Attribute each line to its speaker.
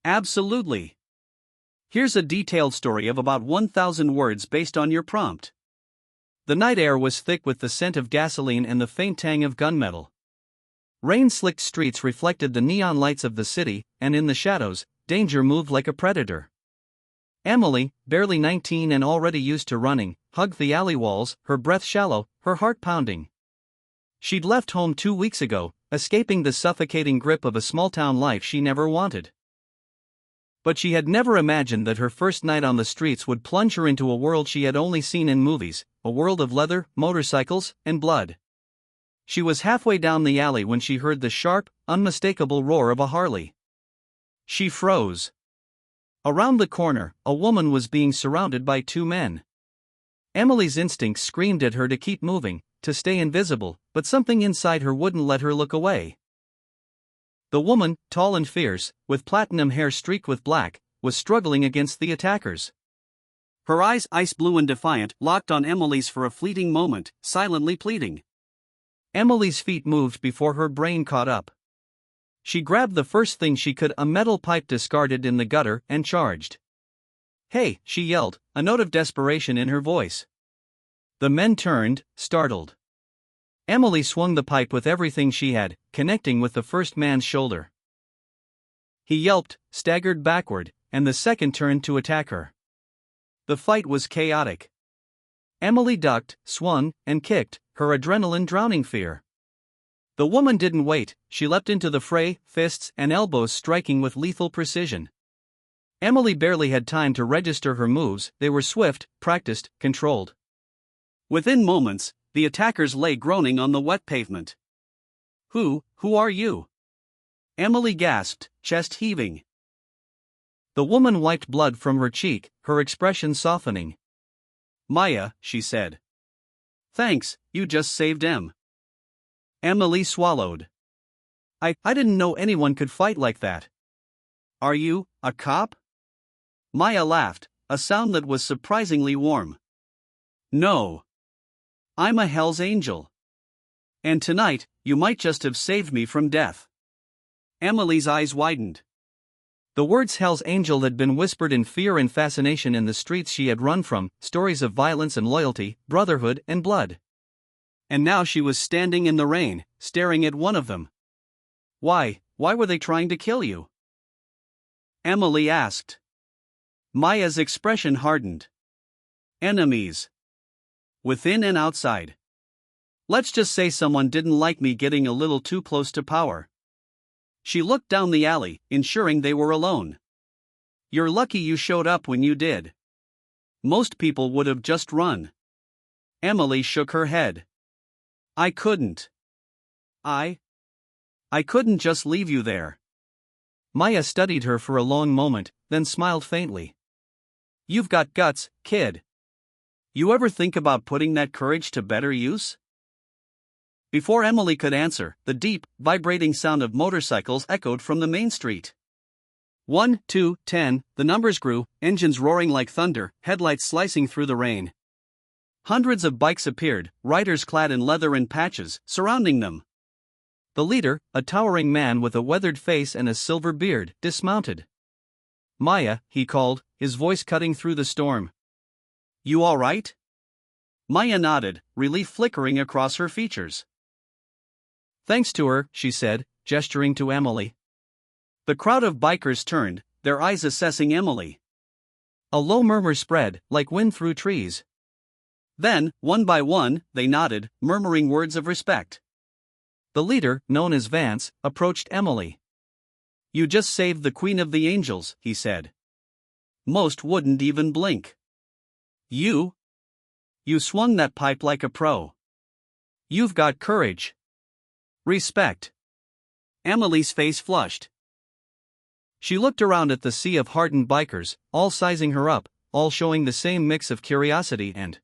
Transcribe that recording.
Speaker 1: Absolutely. Here's a detailed story of about 1,000 words based on your prompt. The night air was thick with the scent of gasoline and the faint tang of gunmetal. Rain-slicked streets reflected the neon lights of the city, and in the shadows, danger moved like a predator. Emily, barely 19 and already used to running, hugged the alley walls, her breath shallow, her heart pounding. She'd left home 2 weeks ago, escaping the suffocating grip of a small-town life she never wanted. But she had never imagined that her first night on the streets would plunge her into a world she had only seen in movies, a world of leather, motorcycles, and blood. She was halfway down the alley when she heard the sharp, unmistakable roar of a Harley. She froze. Around the corner, a woman was being surrounded by 2 men. Emily's instincts screamed at her to keep moving, to stay invisible, but something inside her wouldn't let her look away. The woman, tall and fierce, with platinum hair streaked with black, was struggling against the attackers. Her eyes, ice blue and defiant, locked on Emily's for a fleeting moment, silently pleading. Emily's feet moved before her brain caught up. She grabbed the first thing she could, a metal pipe discarded in the gutter, and charged. "Hey," she yelled, a note of desperation in her voice. The men turned, startled. Emily swung the pipe with everything she had, connecting with the first man's shoulder. He yelped, staggered backward, and the second turned to attack her. The fight was chaotic. Emily ducked, swung, and kicked, her adrenaline drowning fear. The woman didn't wait, she leapt into the fray, fists and elbows striking with lethal precision. Emily barely had time to register her moves, they were swift, practiced, controlled. Within moments, the attackers lay groaning on the wet pavement. Who are you?" Emily gasped, chest heaving. The woman wiped blood from her cheek, her expression softening. "Maya," she said. "Thanks, you just saved Em." Emily swallowed. I didn't know anyone could fight like that." "Are you a cop?" Maya laughed, a sound that was surprisingly warm. "No. I'm a Hell's Angel. And tonight, you might just have saved me from death." Emily's eyes widened. The words Hell's Angel had been whispered in fear and fascination in the streets she had run from, stories of violence and loyalty, brotherhood and blood. And now she was standing in the rain, staring at one of them. Why were they trying to kill you?" Emily asked. Maya's expression hardened. "Enemies. Within and outside. Let's just say someone didn't like me getting a little too close to power." She looked down the alley, ensuring they were alone. "You're lucky you showed up when you did. Most people would have just run." Emily shook her head. "I couldn't. I couldn't just leave you there." Maya studied her for a long moment, then smiled faintly. "You've got guts, kid. You ever think about putting that courage to better use?" Before Emily could answer, the deep, vibrating sound of motorcycles echoed from the main street. 1, 2, 10, the numbers grew, engines roaring like thunder, headlights slicing through the rain. Hundreds of bikes appeared, riders clad in leather and patches, surrounding them. The leader, a towering man with a weathered face and a silver beard, dismounted. "Maya," he called, his voice cutting through the storm. "You all right?" Maya nodded, relief flickering across her features. "Thanks to her," she said, gesturing to Emily. The crowd of bikers turned, their eyes assessing Emily. A low murmur spread, like wind through trees. Then, one by one, they nodded, murmuring words of respect. The leader, known as Vance, approached Emily. "You just saved the Queen of the Angels," he said. "Most wouldn't even blink. You swung that pipe like a pro. You've got courage. Respect." Emily's face flushed. She looked around at the sea of hardened bikers, all sizing her up, all showing the same mix of curiosity and